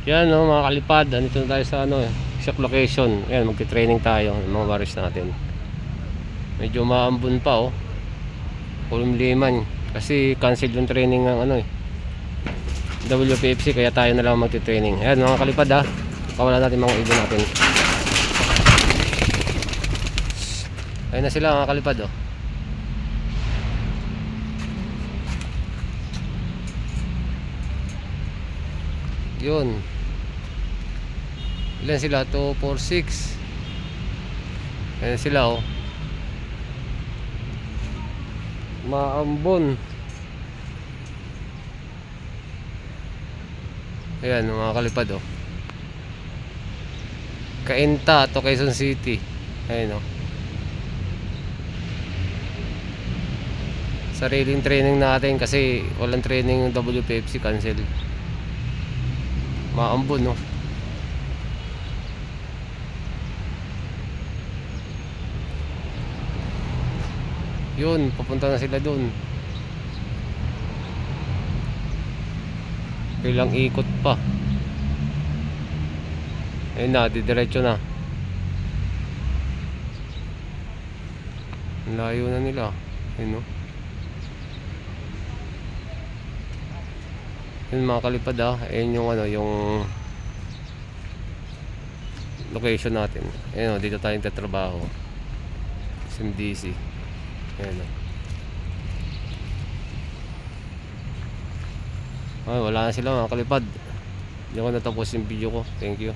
Yan no mga kalipad, andito na tayo sa shop location. Ayan, magti-training tayo ng mga waris natin. Medyo maambon pa Kulimliman kasi cancel yung training ng WPFC, kaya tayo na lang magti-training. Ayan mga kalipad pakawalan natin mga ibon natin. Ayun na sila mga kalipad Yun. Ilan sila? 2, 4, 6. Ayan sila maambon. Ayan mga kalipad Cainta to Quezon City. Ayan sariling training natin kasi walang training yung WPFC, cancel. Maambon yun, papunta na sila dun. Ilang ikot pa. Ayun na, didiretso na. Layo na nila. Ayun yun mga kalipad ayun yung yung location natin. Ayun dito tayo nagtatrabaho, SMDC. Ayun ay, wala na sila mga kalipad. Hindi ko natapos yung video ko. Thank you.